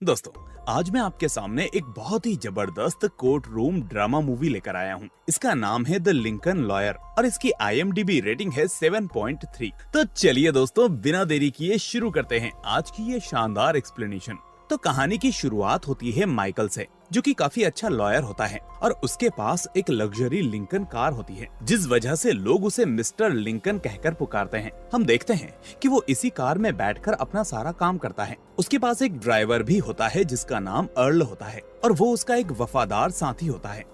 दोस्तों, आज मैं आपके सामने एक बहुत ही जबरदस्त कोर्ट रूम ड्रामा मूवी लेकर आया हूँ। इसका नाम है द लिंकन लॉयर और इसकी IMDb रेटिंग है 7.3। तो चलिए दोस्तों, बिना देरी किए शुरू करते हैं आज की ये शानदार एक्सप्लेनेशन। तो कहानी की शुरुआत होती है माइकल से, जो कि काफी अच्छा लॉयर होता है और उसके पास एक लग्जरी लिंकन कार होती है, जिस वजह से लोग उसे मिस्टर लिंकन कहकर पुकारते हैं। हम देखते हैं कि वो इसी कार में बैठकर अपना सारा काम करता है। उसके पास एक ड्राइवर भी होता है जिसका नाम अर्ल होता है और वो उसका एक वफादार साथी होता है।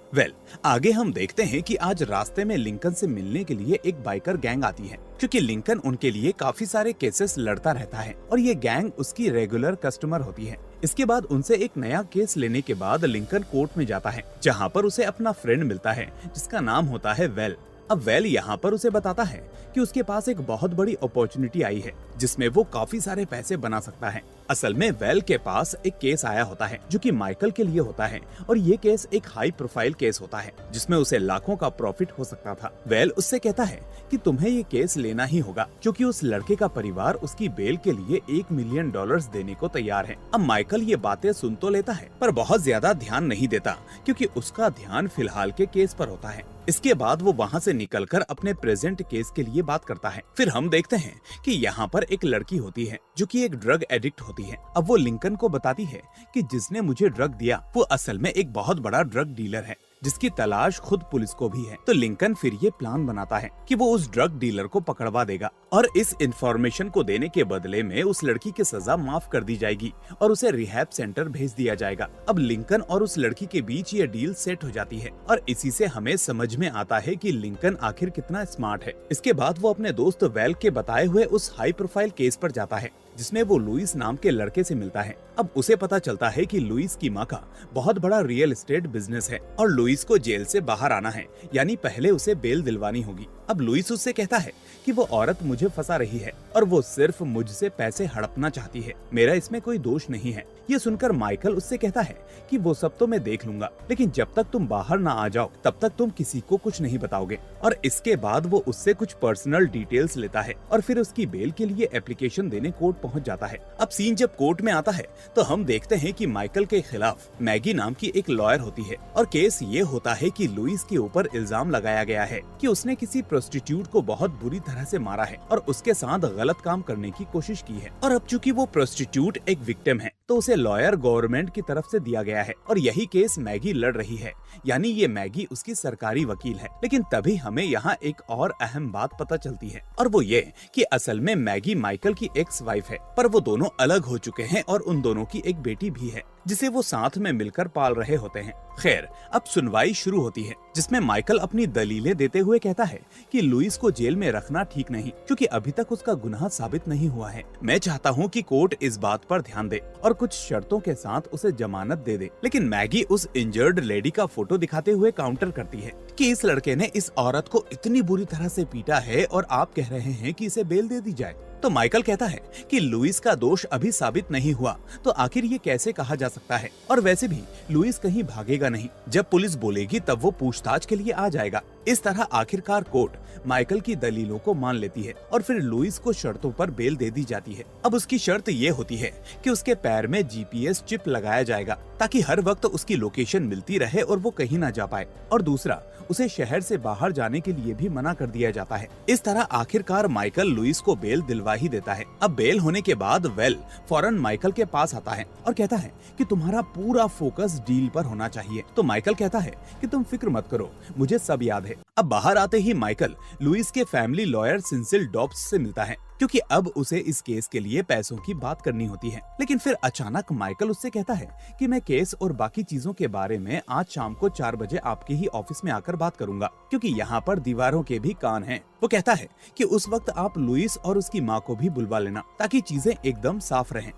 आगे हम देखते हैं कि आज रास्ते में लिंकन से मिलने के लिए एक बाइकर गैंग आती है, क्योंकि लिंकन उनके लिए काफी सारे केसेस लड़ता रहता है और ये गैंग उसकी रेगुलर कस्टमर होती है। इसके बाद उनसे एक नया केस लेने के बाद लिंकन कोर्ट में जाता है, जहाँ पर उसे अपना फ्रेंड मिलता है जिसका नाम होता है वेल। अब वेल यहाँ पर उसे बताता है कि उसके पास एक बहुत बड़ी अपॉर्चुनिटी आई है जिसमें वो काफी सारे पैसे बना सकता है। असल में वेल के पास एक केस आया होता है जो कि माइकल के लिए होता है और ये केस एक हाई प्रोफाइल केस होता है जिसमें उसे लाखों का प्रॉफिट हो सकता था। वेल उससे कहता है कि तुम्हें ये केस लेना ही होगा, क्योंकि उस लड़के का परिवार उसकी बेल के लिए $1 मिलियन देने को तैयार है। अब माइकल ये बातें सुन तो लेता है पर बहुत ज्यादा ध्यान नहीं देता, क्योंकि उसका ध्यान फिलहाल के केस पर होता है। इसके बाद वो वहाँ से निकलकर अपने प्रेजेंट केस के लिए बात करता है। फिर हम देखते हैं कि यहाँ पर एक लड़की होती है जो कि एक ड्रग एडिक्ट होती है। अब वो लिंकन को बताती है कि जिसने मुझे ड्रग दिया वो असल में एक बहुत बड़ा ड्रग डीलर है, जिसकी तलाश खुद पुलिस को भी है। तो लिंकन फिर ये प्लान बनाता है कि वो उस ड्रग डीलर को पकड़वा देगा और इस इंफॉर्मेशन को देने के बदले में उस लड़की की सजा माफ कर दी जाएगी और उसे रिहैब सेंटर भेज दिया जाएगा। अब लिंकन और उस लड़की के बीच ये डील सेट हो जाती है और इसी से हमें समझ में आता है कि लिंकन आखिर कितना स्मार्ट है। इसके बाद वो अपने दोस्त वेल के बताए हुए उस हाई प्रोफाइल केस पर जाता है जिसमें वो लुइस नाम के लड़के से मिलता है। अब उसे पता चलता है कि लुइस की माँ का बहुत बड़ा रियल एस्टेट बिजनेस है और लुइस को जेल से बाहर आना है, यानी पहले उसे बेल दिलवानी होगी। अब लुइस उससे कहता है कि वो औरत मुझे फंसा रही है और वो सिर्फ मुझसे पैसे हड़पना चाहती है, मेरा इसमें कोई दोष नहीं है। ये सुनकर माइकल उससे कहता है कि वो सब तो मैं देख लूंगा, लेकिन जब तक तुम बाहर ना आ जाओ तब तक तुम किसी को कुछ नहीं बताओगे। और इसके बाद वो उससे कुछ पर्सनल डिटेल्स लेता है और फिर उसकी बेल के लिए एप्लीकेशन देने कोर्ट पहुंच जाता है। अब सीन जब कोर्ट में आता है तो हम देखते हैं कि माइकल के खिलाफ मैगी नाम की एक लॉयर होती है और केस ये होता है कि लुइस के ऊपर इल्जाम लगाया गया है कि उसने किसी प्रोस्टिट्यूट को बहुत बुरी तरह से मारा है और उसके साथ गलत काम करने की कोशिश की है। और अब चूंकि वो प्रोस्टिट्यूट एक विक्टिम है तो उसे लॉयर गवर्नमेंट की तरफ से दिया गया है और यही केस मैगी लड़ रही है, यानी ये मैगी उसकी सरकारी वकील है। लेकिन तभी हमें यहाँ एक और अहम बात पता चलती है और वो ये कि असल में मैगी माइकल की एक्स वाइफ है, पर वो दोनों अलग हो चुके हैं और उन दोनों की एक बेटी भी है जिसे वो साथ में मिलकर पाल रहे होते हैं। खैर, अब सुनवाई शुरू होती है जिसमें माइकल अपनी दलीलें देते हुए कहता है कि लुइस को जेल में रखना ठीक नहीं, क्योंकि अभी तक उसका गुनाह साबित नहीं हुआ है। मैं चाहता हूँ कि कोर्ट इस बात पर ध्यान दे और कुछ शर्तों के साथ उसे जमानत दे दे। लेकिन मैगी उस इंजर्ड लेडी का फोटो दिखाते हुए काउंटर करती है कि इस लड़के ने इस औरत को इतनी बुरी तरह से पीटा है और आप कह रहे हैं कि इसे बेल दे दी जाए। तो माइकल कहता है कि लुइस का दोष अभी साबित नहीं हुआ तो आखिर ये कैसे कहा जा सकता है, और वैसे भी लुइस कहीं भागेगा नहीं, जब पुलिस बोलेगी तब वो पूछताछ के लिए आ जाएगा। इस तरह आखिरकार कोर्ट माइकल की दलीलों को मान लेती है और फिर लुइस को शर्तों पर बेल दे दी जाती है। अब उसकी शर्त ये होती है कि उसके पैर में GPS चिप लगाया जाएगा ताकि हर वक्त उसकी लोकेशन मिलती रहे और वो कहीं ना जा पाए, और दूसरा उसे शहर से बाहर जाने के लिए भी मना कर दिया जाता है। इस तरह आखिरकार माइकल लुइस को बेल दिलवा ही देता है। अब बेल होने के बाद वेल फौरन माइकल के पास आता है और कहता है कि तुम्हारा पूरा फोकस डील पर होना चाहिए। तो माइकल कहता है कि तुम फिक्र मत करो, मुझे सब याद है। अब बाहर आते ही माइकल लुइस के फैमिली लॉयर सिंसिल डॉब्स से मिलता है, क्योंकि अब उसे इस केस के लिए पैसों की बात करनी होती है। लेकिन फिर अचानक माइकल उससे कहता है कि मैं केस और बाकी चीजों के बारे में आज शाम को 4 बजे आपके ही ऑफिस में आकर बात करूंगा, क्योंकि यहाँ पर दीवारों के भी कान हैं। वो कहता है कि उस वक्त आप लुइस और उसकी माँ को भी बुलवा लेना ताकि चीजें एकदम साफ रहें।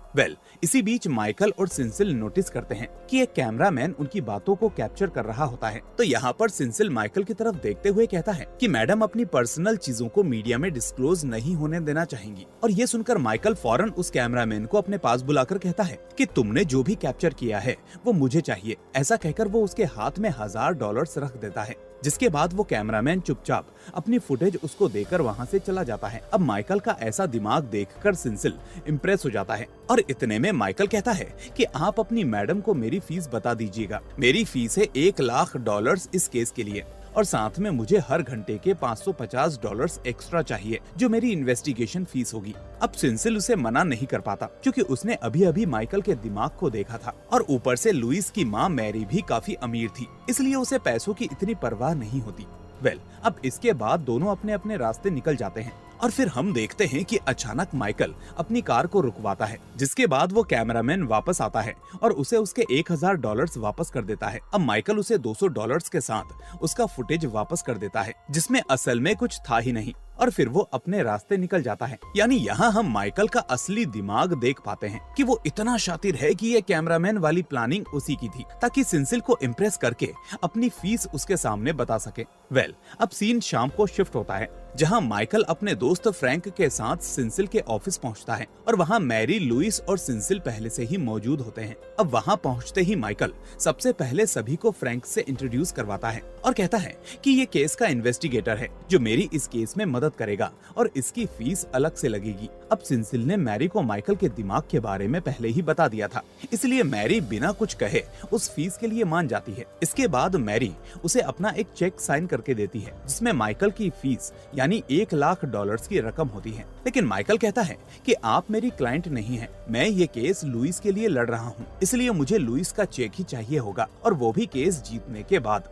इसी बीच माइकल और सिंसिल नोटिस करते हैं कि एक कैमरामैन उनकी बातों को कैप्चर कर रहा होता है। तो यहाँ पर सिंसिल माइकल की तरफ देखते हुए कहता है कि मैडम अपनी पर्सनल चीजों को मीडिया में डिस्क्लोज नहीं होने देना चाहेंगी। और ये सुनकर माइकल फौरन उस कैमरामैन को अपने पास बुलाकर कहता है कि तुमने जो भी कैप्चर किया है वो मुझे चाहिए। ऐसा कहकर वो उसके हाथ में $1000 रख देता है जिसके बाद वो कैमरामैन चुपचाप अपनी फुटेज उसको देकर वहाँ से चला जाता है। अब माइकल का ऐसा दिमाग देखकर सिंसिल इम्प्रेस हो जाता है और इतने में माइकल कहता है कि आप अपनी मैडम को मेरी फीस बता दीजिएगा। मेरी फीस है $1,00,000 इस केस के लिए और साथ में मुझे हर घंटे के $550 एक्स्ट्रा चाहिए जो मेरी इन्वेस्टिगेशन फीस होगी। अब सिंसिल उसे मना नहीं कर पाता क्योंकि उसने अभी अभी माइकल के दिमाग को देखा था और ऊपर से लुइस की माँ मैरी भी काफी अमीर थी, इसलिए उसे पैसों की इतनी परवाह नहीं होती। अब इसके बाद दोनों अपने अपने रास्ते निकल जाते हैं और फिर हम देखते हैं कि अचानक माइकल अपनी कार को रुकवाता है, जिसके बाद वो कैमरामैन वापस आता है और उसे उसके $1,000 वापस कर देता है। अब माइकल उसे $200 के साथ उसका फुटेज वापस कर देता है जिसमें असल में कुछ था ही नहीं और फिर वो अपने रास्ते निकल जाता है। यानी यहाँ हम माइकल का असली दिमाग देख पाते हैं कि वो इतना शातिर है कि ये कैमरामैन वाली प्लानिंग उसी की थी ताकि सिंसिल को इम्प्रेस करके अपनी फीस उसके सामने बता सके। अब सीन शाम को शिफ्ट होता है जहाँ माइकल अपने दोस्त फ्रैंक के साथ सिंसिल के ऑफिस पहुँचता है और वहाँ मैरी, लुइस और सिंसिल पहले से ही मौजूद होते हैं। अब वहाँ पहुँचते ही माइकल सबसे पहले सभी को फ्रैंक से इंट्रोड्यूस करवाता है और कहता है कि ये केस का इन्वेस्टिगेटर है जो मेरी इस केस में मदद करेगा और इसकी फीस अलग से लगेगी। अब सिंसिल ने मैरी को माइकल के दिमाग के बारे में पहले ही बता दिया था, इसलिए मैरी बिना कुछ कहे उस फीस के लिए मान जाती है। इसके बाद मैरी उसे अपना एक चेक साइन करके देती है जिसमें माइकल की फीस यानी $1,00,000 की रकम होती है। लेकिन माइकल कहता है कि आप मेरी क्लाइंट नहीं हैं, मैं ये केस लुइस के लिए लड़ रहा हूँ, इसलिए मुझे लुइस का चेक ही चाहिए होगा और वो भी केस जीतने के बाद।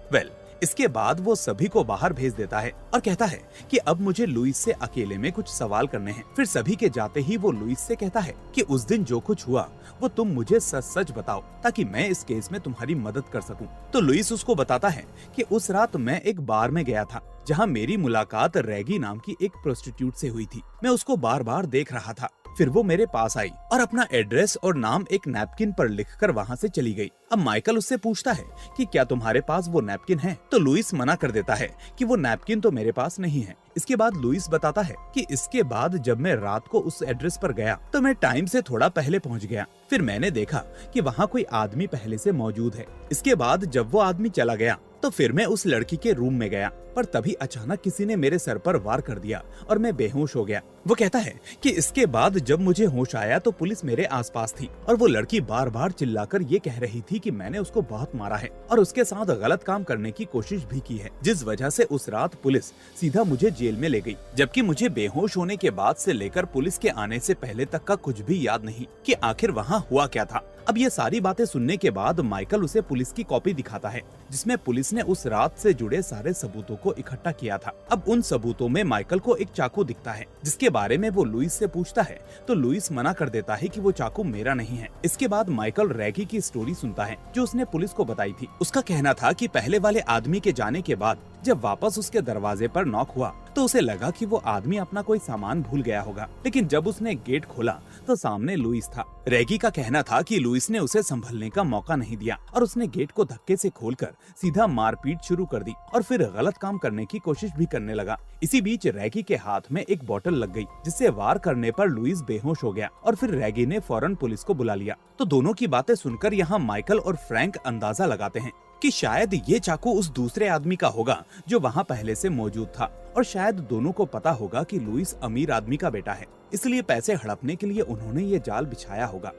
इसके बाद वो सभी को बाहर भेज देता है और कहता है कि अब मुझे लुइस से अकेले में कुछ सवाल करने हैं। फिर सभी के जाते ही वो लुइस से कहता है कि उस दिन जो कुछ हुआ वो तुम मुझे सच सच बताओ ताकि मैं इस केस में तुम्हारी मदद कर सकूं। तो लुइस उसको बताता है कि उस रात मैं एक बार में गया था जहां मेरी मुलाकात रैगी नाम की एक प्रोस्टिट्यूट से हुई थी। मैं उसको बार बार देख रहा था। फिर वो मेरे पास आई और अपना एड्रेस और नाम एक नैपकिन पर लिखकर वहाँ से चली गई। अब माइकल उससे पूछता है कि क्या तुम्हारे पास वो नैपकिन है? तो लुइस मना कर देता है कि वो नैपकिन तो मेरे पास नहीं है। इसके बाद लुइस बताता है कि इसके बाद जब मैं रात को उस एड्रेस पर गया तो मैं टाइम से थोड़ा पहले पहुंच गया। फिर मैंने देखा कि वहाँ कोई आदमी पहले से मौजूद है। इसके बाद जब वो आदमी चला गया तो फिर मैं उस लड़की के रूम में गया, पर तभी अचानक किसी ने मेरे सर पर वार कर दिया और मैं बेहोश हो गया। वो कहता है कि इसके बाद जब मुझे होश आया तो पुलिस मेरे आसपास थी और वो लड़की बार बार चिल्लाकर ये कह रही थी कि मैंने उसको बहुत मारा है और उसके साथ गलत काम करने की कोशिश भी की है, जिस वजह से उस रात पुलिस सीधा मुझे जेल में ले गई, जबकि मुझे बेहोश होने के बाद से लेकर पुलिस के आने से पहले तक का कुछ भी याद नहीं कि आखिर वहाँ हुआ क्या था। अब ये सारी बातें सुनने के बाद माइकल उसे पुलिस की कॉपी दिखाता है जिसमें पुलिस ने उस रात से जुड़े सारे सबूतों को इकट्ठा किया था। अब उन सबूतों में माइकल को एक चाकू दिखता है जिसके बारे में वो लुइस से पूछता है तो लुइस मना कर देता है कि वो चाकू मेरा नहीं है। इसके बाद माइकल रैगी की स्टोरी सुनता है जो उसने पुलिस को बताई थी। उसका कहना था कि पहले वाले आदमी के जाने के बाद जब वापस उसके दरवाजे पर नॉक हुआ तो उसे लगा कि वो आदमी अपना कोई सामान भूल गया होगा, लेकिन जब उसने गेट खोला तो सामने लुइस था। रैगी का कहना था कि लुइस ने उसे संभलने का मौका नहीं दिया और उसने गेट को धक्के से खोलकर सीधा मारपीट शुरू कर दी और फिर गलत काम करने की कोशिश भी करने लगा। इसी बीच रैगी के हाथ में एक बोतल लग गई जिससे वार करने पर लुइस बेहोश हो गया और फिर रैगी ने फौरन पुलिस को बुला लिया। तो दोनों की बातें सुनकर यहाँ माइकल और फ्रैंक अंदाजा लगाते हैं कि शायद ये चाकू उस दूसरे आदमी का होगा जो वहाँ पहले से मौजूद था और शायद दोनों को पता होगा कि लुइस अमीर आदमी का बेटा है, इसलिए पैसे हड़पने के लिए उन्होंने ये जाल बिछाया होगा।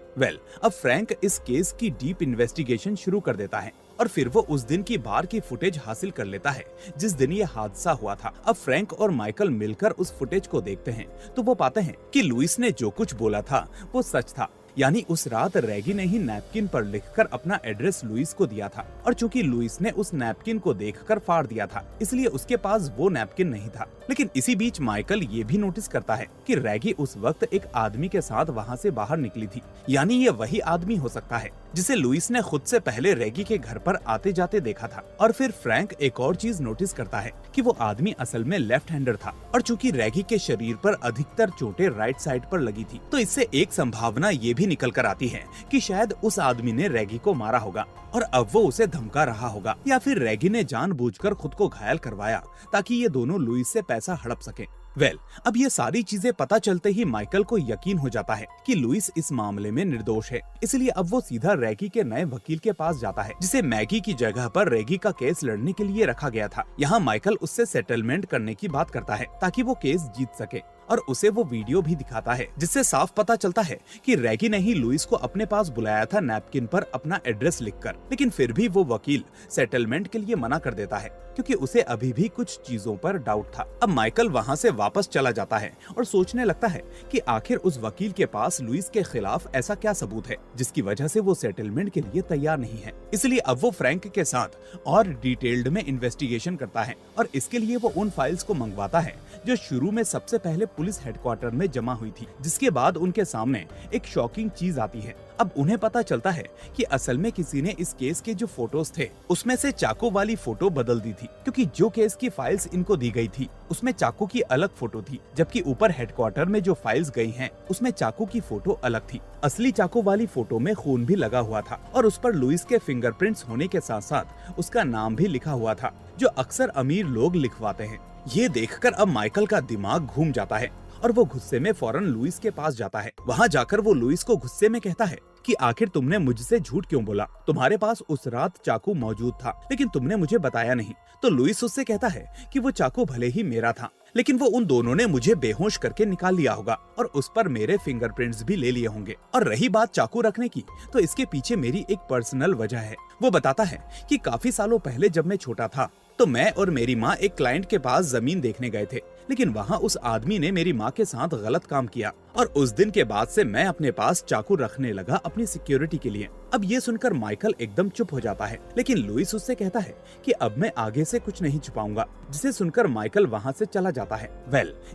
अब फ्रैंक इस केस की डीप इन्वेस्टिगेशन शुरू कर देता है और फिर वो उस दिन की बार की फुटेज हासिल कर लेता है जिस दिन ये हादसा हुआ था। अब फ्रैंक और माइकल मिलकर उस फुटेज को देखते हैं तो वो पाते हैं कि लुइस ने जो कुछ बोला था वो सच था, यानी उस रात रैगी ने ही नैपकिन पर लिखकर अपना एड्रेस लुइस को दिया था और चूंकि लुइस ने उस नैपकिन को देखकर फाड़ दिया था इसलिए उसके पास वो नैपकिन नहीं था। लेकिन इसी बीच माइकल ये भी नोटिस करता है कि रैगी उस वक्त एक आदमी के साथ वहाँ से बाहर निकली थी, यानी ये वही आदमी हो सकता है जिसे लुइस ने खुद से पहले रैगी के घर पर आते जाते देखा था। और फिर फ्रैंक एक और चीज नोटिस करता है कि वो आदमी असल में लेफ्ट हैंडर था और चूंकि रैगी के शरीर पर अधिकतर चोटें राइट साइड पर लगी थी तो इससे एक संभावना ये भी निकल कर आती है कि शायद उस आदमी ने रैगी को मारा होगा और अब वो उसे धमका रहा होगा, या फिर रैगी ने जानबूझकर खुद को घायल करवाया ताकि ये दोनों लुइस से पैसा हड़प सके। अब ये सारी चीजें पता चलते ही माइकल को यकीन हो जाता है कि लुइस इस मामले में निर्दोष है। इसलिए अब वो सीधा रैगी के नए वकील के पास जाता है, जिसे मैगी की जगह पर रैगी का केस लड़ने के लिए रखा गया था। यहाँ माइकल उससे सेटलमेंट करने की बात करता है ताकि वो केस जीत सके, और उसे वो वीडियो भी दिखाता है जिससे साफ पता चलता है कि रैगी ने ही लुइस को अपने पास बुलाया था नैपकिन पर अपना एड्रेस लिखकर। लेकिन फिर भी वो वकील सेटलमेंट के लिए मना कर देता है क्योंकि उसे अभी भी कुछ चीजों पर डाउट था। अब माइकल वहाँ से वापस चला जाता है और सोचने लगता है कि आखिर उस वकील के पास लुइस के खिलाफ ऐसा क्या सबूत है जिसकी वजह से वो सेटलमेंट के लिए तैयार नहीं है। इसलिए अब वो फ्रैंक के साथ और डिटेल्ड में इन्वेस्टिगेशन करता है और इसके लिए वो उन फाइल्स को मंगवाता है जो शुरू में सबसे पहले पुलिस हेडक्वार्टर में जमा हुई थी, जिसके बाद उनके सामने एक शॉकिंग चीज आती है। अब उन्हें पता चलता है कि असल में किसी ने इस केस के जो फोटोज थे उसमें से चाकू वाली फोटो बदल दी थी, क्योंकि जो केस की फाइल्स इनको दी गई थी उसमें चाकू की अलग फोटो थी, जबकि ऊपर हेडक्वार्टर में जो फाइल्स गई हैं उसमें चाकू की फोटो अलग थी। असली चाकू वाली फोटो में खून भी लगा हुआ था और उस पर लुइस के फिंगरप्रिंट्स होने के साथ साथ उसका नाम भी लिखा हुआ था, जो अक्सर अमीर लोग लिखवाते हैं। ये देखकर अब माइकल का दिमाग घूम जाता है और वो गुस्से में फौरन लुइस के पास जाता है। वहाँ जाकर वो लुइस को गुस्से में कहता है कि आखिर तुमने मुझसे झूठ क्यों बोला? तुम्हारे पास उस रात चाकू मौजूद था लेकिन तुमने मुझे बताया नहीं। तो लुइस उससे कहता है कि वो चाकू भले ही मेरा था लेकिन वो उन दोनों ने मुझे बेहोश करके निकाल लिया होगा और उस पर मेरे फिंगरप्रिंट्स भी ले लिए होंगे। और रही बात चाकू रखने की, तो इसके पीछे मेरी एक पर्सनल वजह है। वो बताता है कि काफी सालों पहले जब मैं छोटा था तो मैं और मेरी माँ एक क्लाइंट के पास जमीन देखने गए थे, लेकिन वहाँ उस आदमी ने मेरी माँ के साथ गलत काम किया और उस दिन के बाद से मैं अपने पास चाकू रखने लगा अपनी सिक्योरिटी के लिए। अब ये सुनकर माइकल एकदम चुप हो जाता है, लेकिन लुइस उससे कहता है कि अब मैं आगे से कुछ नहीं छुपाऊंगा, जिसे सुनकर माइकल वहाँ से चला जाता है।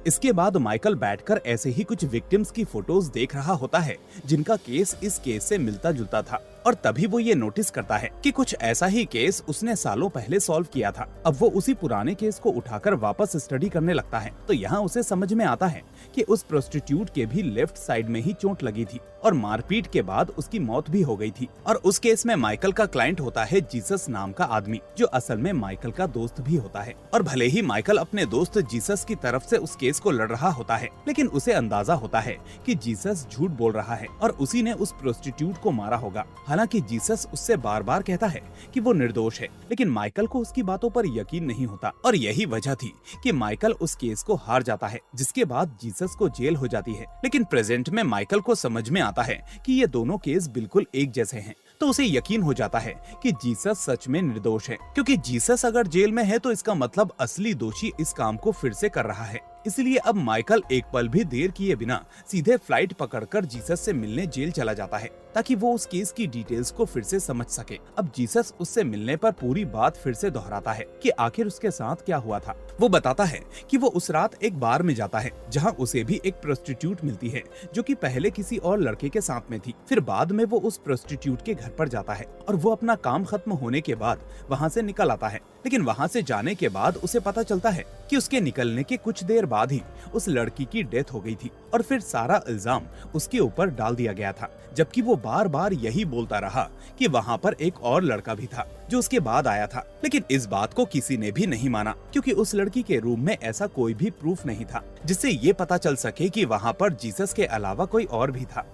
इसके बाद माइकल बैठकर ऐसे ही कुछ विक्टिम्स की फोटोज देख रहा होता है जिनका केस इस केस से मिलता जुलता था, और तभी वो ये नोटिस करता है कि कुछ ऐसा ही केस उसने सालों पहले सॉल्व किया था। अब वो उसी पुराने केस को उठाकर वापस स्टडी करने लगता है तो यहाँ उसे समझ में आता है कि उस प्रोस्टिट्यूट के भी लेफ्ट साइड में ही चोट लगी थी और मारपीट के बाद उसकी मौत भी हो गई थी। और उस केस में माइकल का क्लाइंट होता है जीसस नाम का आदमी, जो असल में माइकल का दोस्त भी होता है। और भले ही माइकल अपने दोस्त जीसस की तरफ से उस केस को लड़ रहा होता है, लेकिन उसे अंदाजा होता है कि जीसस झूठ बोल रहा है और उसी ने उस प्रोस्टिट्यूट को मारा होगा। हालांकि जीसस उससे बार बार कहता है कि वो निर्दोष है, लेकिन माइकल को उसकी बातों पर यकीन नहीं होता और यही वजह थी कि माइकल उस केस को हार जाता है, जिसके बाद जीसस को जेल हो जाती है। लेकिन प्रेजेंट में माइकल को समझ में आता है कि ये दोनों केस बिल्कुल एक जैसे हैं, तो उसे यकीन हो जाता है कि जीसस सच में निर्दोष है, क्योंकि जीसस अगर जेल में है तो इसका मतलब असली दोषी इस काम को फिर से कर रहा है। इसलिए अब माइकल एक पल भी देर किए बिना सीधे फ्लाइट पकड़कर जीसस से मिलने जेल चला जाता है, ताकि वो उस केस की डिटेल्स को फिर से समझ सके। अब जीसस उससे मिलने पर पूरी बात फिर से दोहराता है कि आखिर उसके साथ क्या हुआ था। वो बताता है कि वो उस रात एक बार में जाता है जहां उसे भी एक प्रोस्टिट्यूट मिलती है, जो कि पहले किसी और लड़के के साथ में थी। फिर बाद में वो उस प्रोस्टिट्यूट के घर पर जाता है और वो अपना काम खत्म होने के बाद वहाँ से निकल आता है। लेकिन वहाँ से जाने के बाद उसे पता चलता है कि उसके निकलने के कुछ देर बाद ही उस लड़की की डेथ हो गई थी और फिर सारा इल्जाम उसके ऊपर डाल दिया गया था, जबकि वो बार बार यही बोलता रहा कि वहाँ पर एक और लड़का भी था जो उसके बाद आया था। लेकिन इस बात को किसी ने भी नहीं माना, क्योंकि उस लड़की के रूम में ऐसा कोई भी प्रूफ नहीं था जिससे ये पता चल सके कि वहाँ पर जीसस के अलावा कोई और भी था।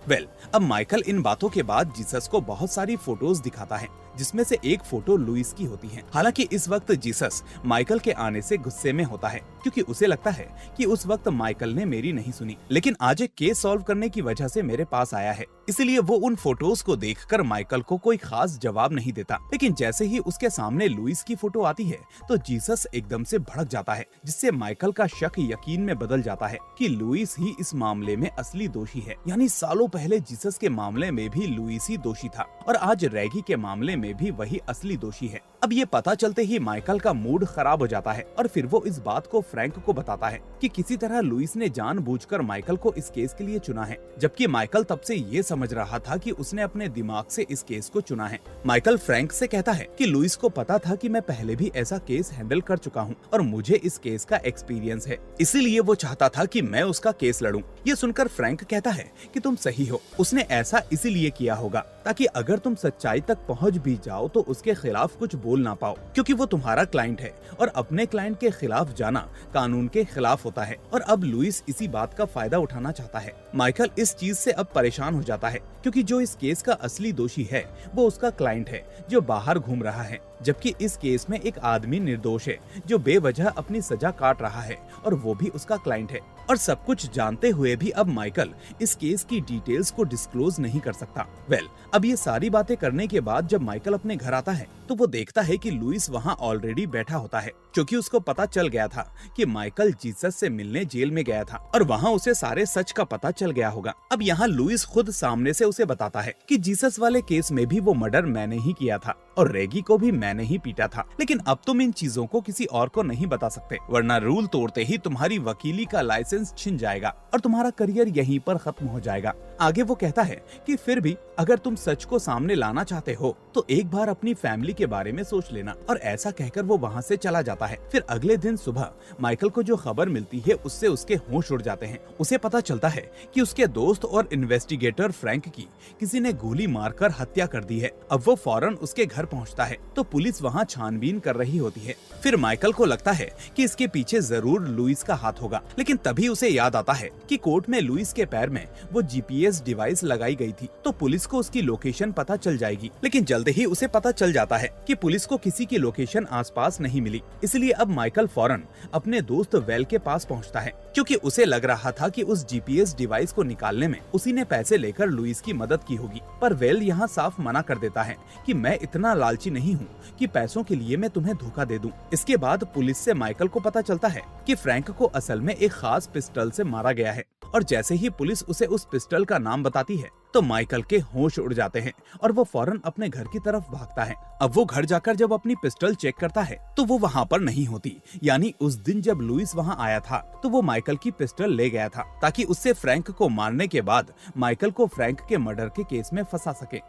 अब माइकल इन बातों के बाद जीसस को बहुत सारी फोटोज दिखाता है, जिसमें से एक फोटो लुइस की होती है। हालांकि इस वक्त जीसस माइकल के आने से गुस्से में होता है, क्योंकि उसे लगता है कि उस वक्त माइकल ने मेरी नहीं सुनी, लेकिन आज एक केस सॉल्व करने की वजह से मेरे पास आया है। इसलिए वो उन फोटोज को देखकर माइकल को कोई खास जवाब नहीं देता। लेकिन जैसे ही उसके सामने लुइस की फोटो आती है तो जीसस एकदम से भड़क जाता है, जिससे माइकल का शक यकीन में बदल जाता है कि लुइस ही इस मामले में असली दोषी है। यानी सालों पहले जीसस के मामले में भी लुइस ही दोषी था और आज रैगी के मामले में भी वही असली दोषी है। अब ये पता चलते ही माइकल का मूड खराब हो जाता है और फिर वो इस बात को फ्रैंक को बताता है कि किसी तरह लुइस ने जानबूझकर माइकल को इस केस के लिए चुना है, जबकि माइकल तब से ये समझ रहा था कि उसने अपने दिमाग से इस केस को चुना है। माइकल फ्रैंक से कहता है कि लुइस को पता था कि मैं पहले भी ऐसा केस हैंडल कर चुका हूँ और मुझे इस केस का एक्सपीरियंस है, इसीलिए वो चाहता था कि मैं उसका केस लड़ूं। ये सुनकर फ्रैंक कहता है कि तुम सही हो, उसने ऐसा इसीलिए किया होगा ताकि अगर तुम सच्चाई तक पहुँच भी जाओ तो उसके खिलाफ कुछ बोल बोल ना पाओ, क्योंकि वो तुम्हारा क्लाइंट है और अपने क्लाइंट के खिलाफ जाना कानून के खिलाफ होता है। और अब लुइस इसी बात का फायदा उठाना चाहता है। माइकल इस चीज से अब परेशान हो जाता है, क्योंकि जो इस केस का असली दोषी है वो उसका क्लाइंट है जो बाहर घूम रहा है, जबकि इस केस में एक आदमी निर्दोष है जो बेवजह अपनी सजा काट रहा है और वो भी उसका क्लाइंट है। और सब कुछ जानते हुए भी अब माइकल इस केस की डिटेल्स को डिस्क्लोज नहीं कर सकता। अब ये सारी बातें करने के बाद जब माइकल अपने घर आता है तो वो देखता है कि लुइस वहाँ ऑलरेडी बैठा होता है, क्योंकि उसको पता चल गया था कि माइकल जीसस से मिलने जेल में गया था और वहाँ उसे सारे सच का पता चल गया होगा। अब यहाँ लुइस खुद सामने से उसे बताता है कि जीसस वाले केस में भी वो मर्डर मैंने ही किया था और रेगी को भी मैंने ही पीटा था, लेकिन अब तुम इन चीजों को किसी और को नहीं बता सकते, वरना रूल तोड़ते ही तुम्हारी वकीली का लाइसेंस छिन जाएगा और तुम्हारा करियर यहीं पर खत्म हो जाएगा। आगे वो कहता है कि फिर भी अगर तुम सच को सामने लाना चाहते हो तो एक बार अपनी फैमिली के बारे में सोच लेना, और ऐसा कहकर वो वहाँ से चला जाता है। फिर अगले दिन सुबह माइकल को जो खबर मिलती है उससे उसके होश उड़ जाते हैं। उसे पता चलता है कि उसके दोस्त और इन्वेस्टिगेटर फ्रैंक की किसी ने गोली मारकर हत्या कर दी है। अब वो फौरन उसके घर पहुंचता है तो पुलिस वहां छानबीन कर रही होती है। फिर माइकल को लगता है कि इसके पीछे जरूर लुइस का हाथ होगा, लेकिन तभी उसे याद आता है कि कोर्ट में लुइस के पैर में वो जीपीएस डिवाइस लगाई गई थी, तो पुलिस को उसकी लोकेशन पता चल जाएगी। लेकिन जल्द ही उसे पता चल जाता है कि पुलिस को किसी की लोकेशन आसपास नहीं मिली। इसलिए अब माइकल फौरन अपने दोस्त वेल के पास पहुंचता है, क्योंकि उसे लग रहा था कि उस जीपीएस डिवाइस को निकालने में उसी ने पैसे लेकर लुइस की मदद की होगी। पर वेल यहाँ साफ मना कर देता है कि मैं इतना लालची नहीं हूँ कि पैसों के लिए मैं तुम्हें धोखा दे दूं। इसके बाद पुलिस से माइकल को पता चलता है कि फ्रैंक को असल में एक खास पिस्टल से मारा गया है, और जैसे ही पुलिस उसे उस पिस्टल का नाम बताती है तो माइकल के होश उड़ जाते हैं और वो फौरन अपने घर की तरफ भागता है। अब वो घर जाकर जब अपनी पिस्टल चेक करता है तो वो वहाँ पर नहीं होती, यानी उस दिन जब लुइस वहाँ आया था तो वो माइकल की पिस्टल ले गया था ताकि उससे फ्रैंक को मारने के बाद माइकल को फ्रैंक के मर्डर के केस में फंसा सके।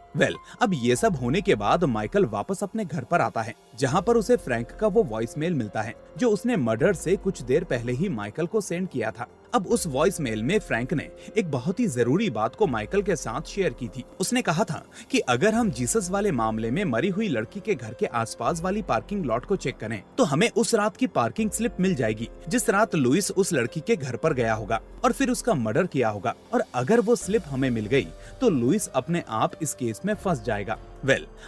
अब ये सब होने के बाद माइकल वापस अपने घर पर आता है, जहाँ पर उसे फ्रैंक का वो वॉइसमेल मिलता है जो उसने मर्डर से कुछ देर पहले ही माइकल को सेंड किया था। अब उस वॉइस मेल में फ्रैंक ने एक बहुत ही जरूरी बात को माइकल के साथ शेयर की थी। उसने कहा था कि अगर हम जीसस वाले मामले में मरी हुई लड़की के घर के आसपास वाली पार्किंग लॉट को चेक करें तो हमें उस रात की पार्किंग स्लिप मिल जाएगी जिस रात लुइस उस लड़की के घर पर गया होगा और फिर उसका मर्डर किया होगा, और अगर वो स्लिप हमें मिल गई तो लुइस अपने आप इस केस में फंस जाएगा।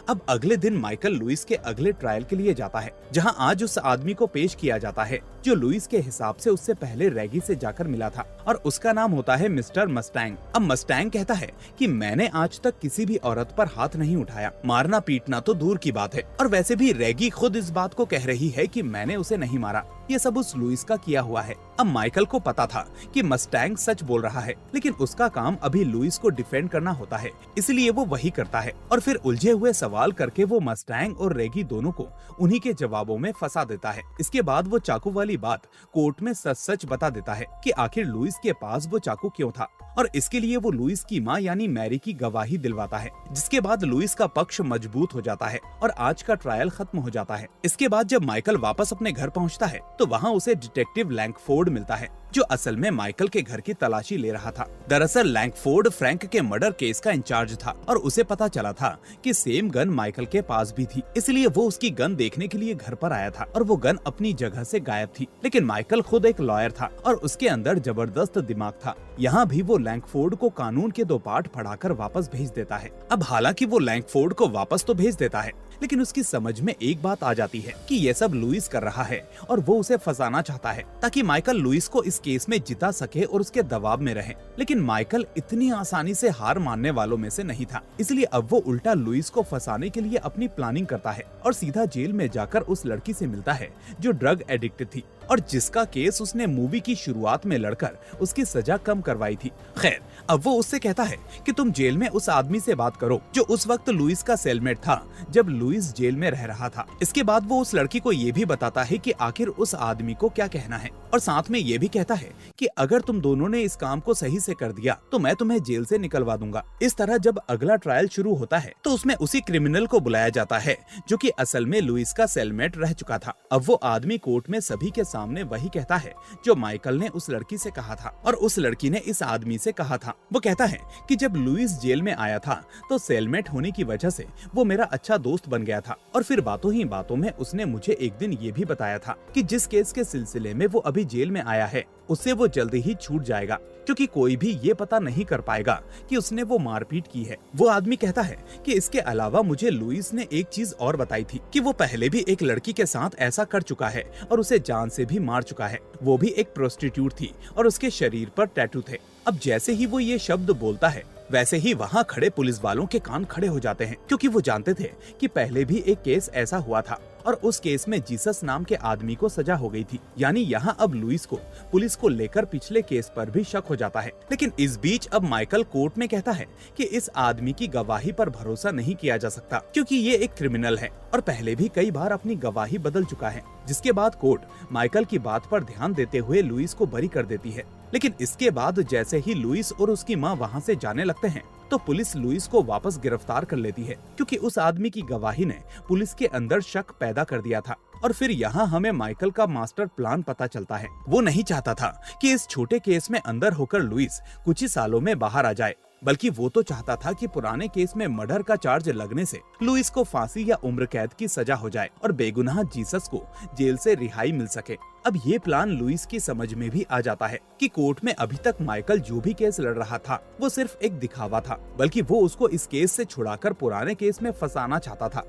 अब अगले दिन माइकल लुइस के अगले ट्रायल के लिए जाता है, जहां आज उस आदमी को पेश किया जाता है जो लुइस के हिसाब से उससे पहले रेगी से जाकर मिला था, और उसका नाम होता है मिस्टर मस्टैंग। अब मस्टैंग कहता है कि मैंने आज तक किसी भी औरत पर हाथ नहीं उठाया, मारना पीटना तो दूर की बात है, और वैसे भी रेगी खुद इस बात को कह रही है कि मैंने उसे नहीं मारा, ये सब उस लुइस का किया हुआ है। अब माइकल को पता था कि मस्टैंग सच बोल रहा है, लेकिन उसका काम अभी लुइस को डिफेंड करना होता है, इसलिए वो वही करता है, और फिर उलझे हुए सवाल करके वो मस्टैंग और रेगी दोनों को उन्हीं के जवाबों में फंसा देता है। इसके बाद वो चाकू वाली बात कोर्ट में सच सच बता देता है कि आखिर लुइस के पास वो चाकू क्यों था, और इसके लिए वो लुइस की माँ यानी मैरी की गवाही दिलवाता है, जिसके बाद लुइस का पक्ष मजबूत हो जाता है और आज का ट्रायल खत्म हो जाता है। इसके बाद जब माइकल वापस अपने घर पहुंचता है तो वहाँ उसे डिटेक्टिव लैंगफोर्ड मिलता है, जो असल में माइकल के घर की तलाशी ले रहा था। दरअसल लैंगफोर्ड फ्रैंक के मर्डर केस का इंचार्ज था और उसे पता चला था कि सेम गन माइकल के पास भी थी, इसलिए वो उसकी गन देखने के लिए घर पर आया था, और वो गन अपनी जगह से गायब थी। लेकिन माइकल खुद एक लॉयर था और उसके अंदर जबरदस्त दिमाग था। यहाँ भी वो लैंगफोर्ड को कानून के 2 पाठ पढ़ाकर वापस भेज देता है। अब हालांकि वो लैंगफोर्ड को वापस तो भेज देता है, लेकिन उसकी समझ में एक बात आ जाती है कि ये सब लुइस कर रहा है और वो उसे फंसाना चाहता है ताकि माइकल लुइस को इस केस में जिता सके और उसके दबाव में रहे। लेकिन माइकल इतनी आसानी से हार मानने वालों में से नहीं था, इसलिए अब वो उल्टा लुइस को फंसाने के लिए अपनी प्लानिंग करता है और सीधा जेल में जाकर उस लड़की से मिलता है जो ड्रग एडिक्ट थी और जिसका केस उसने मूवी की शुरुआत में लड़कर उसकी सजा कम करवाई थी। खैर, अब वो उससे कहता है कि तुम जेल में उस आदमी से बात करो जो उस वक्त लुइस का सेलमेट था जब लुइस जेल में रह रहा था। इसके बाद वो उस लड़की को ये भी बताता है कि आखिर उस आदमी को क्या कहना है, और साथ में ये भी कहता है कि अगर तुम दोनों ने इस काम को सही से कर दिया तो मैं तुम्हें जेल से निकलवा दूंगा। इस तरह जब अगला ट्रायल शुरू होता है तो उसमें उसी क्रिमिनल को बुलाया जाता है जो कि असल में लुइस का सेलमेट रह चुका था। अब वो आदमी कोर्ट में सभी के सामने वही कहता है जो माइकल ने उस लड़की से कहा था और उस लड़की ने इस आदमी से कहा था। वो कहता है कि जब लुइस जेल में आया था तो सेलमेट होने की वजह से वो मेरा अच्छा दोस्त बन गया था और फिर बातों ही बातों में उसने मुझे एक दिन ये भी बताया था कि जिस केस के सिलसिले में वो अभी जेल में आया है उससे वो जल्दी ही छूट जाएगा, क्योंकि कोई भी ये पता नहीं कर पाएगा कि उसने वो मारपीट की है। वो आदमी कहता है कि इसके अलावा मुझे लुइस ने एक चीज और बताई थी कि वो पहले भी एक लड़की के साथ ऐसा कर चुका है और उसे जान से भी मार चुका है। वो भी एक प्रोस्टिट्यूट थी और उसके शरीर पर टैटू थे। अब जैसे ही वो ये शब्द बोलता है वैसे ही वहाँ खड़े पुलिस वालों के कान खड़े हो जाते हैं, क्योंकि वो जानते थे कि पहले भी एक केस ऐसा हुआ था और उस केस में जीसस नाम के आदमी को सजा हो गई थी। यानी यहाँ अब लुइस को पुलिस को लेकर पिछले केस पर भी शक हो जाता है। लेकिन इस बीच अब माइकल कोर्ट में कहता है कि इस आदमी की गवाही पर भरोसा नहीं किया जा सकता, क्योंकि ये एक क्रिमिनल है और पहले भी कई बार अपनी गवाही बदल चुका है। जिसके बाद कोर्ट माइकल की बात पर ध्यान देते हुए लुइस को बरी कर देती है। लेकिन इसके बाद जैसे ही लुइस और उसकी माँ वहाँ से जाने लगते हैं तो पुलिस लुइस को वापस गिरफ्तार कर लेती है, क्योंकि उस आदमी की गवाही ने पुलिस के अंदर शक पैदा कर दिया था। और फिर यहाँ हमें माइकल का मास्टर प्लान पता चलता है। वो नहीं चाहता था कि इस छोटे केस में अंदर होकर लुइस कुछ ही सालों में बाहर आ जाए, बल्कि वो तो चाहता था कि पुराने केस में मर्डर का चार्ज लगने से लुइस को फांसी या उम्र कैद की सजा हो जाए और बेगुनाह जीसस को जेल से रिहाई मिल सके। अब ये प्लान लुइस की समझ में भी आ जाता है कि कोर्ट में अभी तक माइकल जो भी केस लड़ रहा था वो सिर्फ एक दिखावा था, बल्कि वो उसको इस केस से छुड़ाकर पुराने केस में फंसाना चाहता था।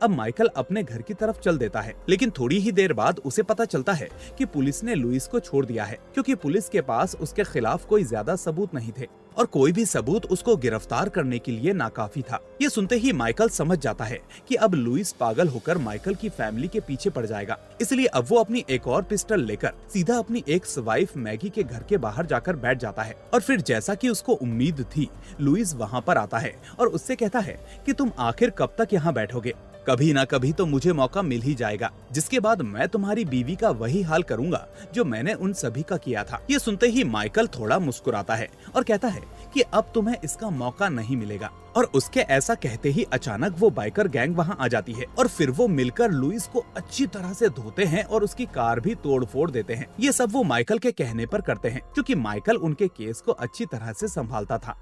अब माइकल अपने घर की तरफ चल देता है, लेकिन थोड़ी ही देर बाद उसे पता चलता है कि पुलिस ने लुइस को छोड़ दिया है, क्योंकि पुलिस के पास उसके खिलाफ कोई ज्यादा सबूत नहीं थे और कोई भी सबूत उसको गिरफ्तार करने के लिए नाकाफी था। ये सुनते ही माइकल समझ जाता है कि अब लुइस पागल होकर माइकल की फैमिली के पीछे पड़ जाएगा, इसलिए अब वो अपनी एक और पिस्टल लेकर सीधा अपनी एक्स वाइफ मैगी के घर के बाहर जाकर बैठ जाता है। और फिर जैसा कि उसको उम्मीद थी, लुइस वहाँ पर आता है और उससे कहता है कि तुम आखिर कब तक यहाँ बैठोगे, कभी ना कभी तो मुझे मौका मिल ही जाएगा, जिसके बाद मैं तुम्हारी बीवी का वही हाल करूंगा जो मैंने उन सभी का किया था। ये सुनते ही माइकल थोड़ा मुस्कुराता है और कहता है कि अब तुम्हें इसका मौका नहीं मिलेगा। और उसके ऐसा कहते ही अचानक वो बाइकर गैंग वहाँ आ जाती है और फिर वो मिलकर लुइस को अच्छी तरह से धोते हैं और उसकी कार भी तोड़ फोड़ देते हैं। ये सब वो माइकल के कहने पर करते हैं, क्योंकि माइकल उनके केस को अच्छी तरह से संभालता था।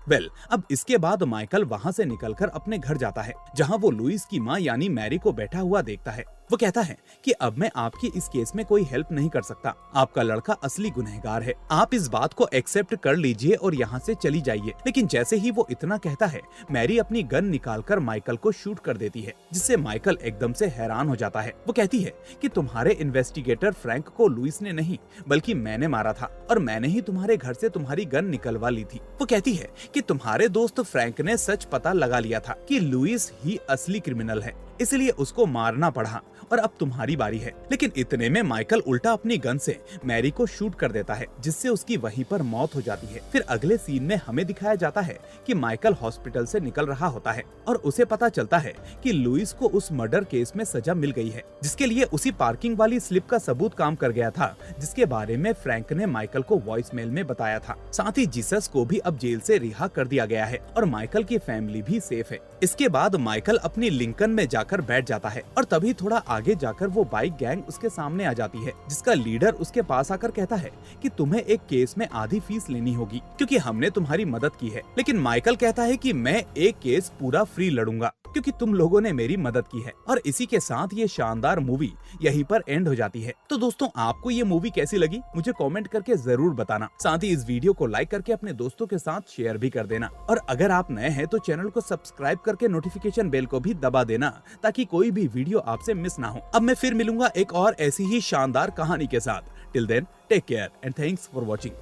अब इसके बाद माइकल वहाँ से निकलकर अपने घर जाता है, जहाँ वो लुइस की माँ यानी मैरी को बैठा हुआ देखता है। वो कहता है कि अब मैं आपकी इस केस में कोई हेल्प नहीं कर सकता, आपका लड़का असली गुनहगार है, आप इस बात को एक्सेप्ट कर लीजिए और यहाँ से चली जाइए। लेकिन जैसे ही वो इतना कहता है, मैरी अपनी गन निकालकर माइकल को शूट कर देती है, जिससे माइकल एकदम से हैरान हो जाता है। वो कहती है कि तुम्हारे इन्वेस्टिगेटर फ्रैंक को लुइस ने नहीं बल्कि मैंने मारा था और मैंने ही तुम्हारे घर से तुम्हारी गन निकलवा ली थी। वो कहती है कि तुम्हारे दोस्त फ्रैंक ने सच पता लगा लिया था कि लुइस ही असली क्रिमिनल है, इसलिए उसको मारना पड़ा और अब तुम्हारी बारी है। लेकिन इतने में माइकल उल्टा अपनी गन से मैरी को शूट कर देता है, जिससे उसकी वहीं पर मौत हो जाती है। फिर अगले सीन में हमें दिखाया जाता है कि माइकल हॉस्पिटल से निकल रहा होता है और उसे पता चलता है कि लुइस को उस मर्डर केस में सजा मिल गई है, जिसके लिए उसी पार्किंग वाली स्लिप का सबूत काम कर गया था, जिसके बारे में फ्रैंक ने माइकल को वॉइसमेल में बताया था। साथ ही जीसस को भी अब जेल से रिहा कर दिया गया है और माइकल की फैमिली भी सेफ है। इसके बाद माइकल अपनी लिंकन में जाकर बैठ जाता है और तभी थोड़ा आगे जाकर वो बाइक गैंग उसके सामने आ जाती है, जिसका लीडर उसके पास आकर कहता है कि तुम्हें एक केस में आधी फीस लेनी होगी, क्योंकि हमने तुम्हारी मदद की है। लेकिन माइकल कहता है कि मैं एक केस पूरा फ्री लड़ूंगा, क्योंकि तुम लोगों ने मेरी मदद की है। और इसी के साथ ये शानदार मूवी यहीं पर एंड हो जाती है। तो दोस्तों, आपको ये मूवी कैसी लगी मुझे कमेंट करके जरूर बताना। साथ ही इस वीडियो को लाइक करके अपने दोस्तों के साथ शेयर भी कर देना। और अगर आप नए हैं तो चैनल को सब्सक्राइब करके नोटिफिकेशन बेल को भी दबा देना, ताकि कोई भी वीडियो आपसे मिस ना हो। अब मैं फिर मिलूंगा एक और ऐसी ही शानदार कहानी के साथ। Till then take care and thanks for watching.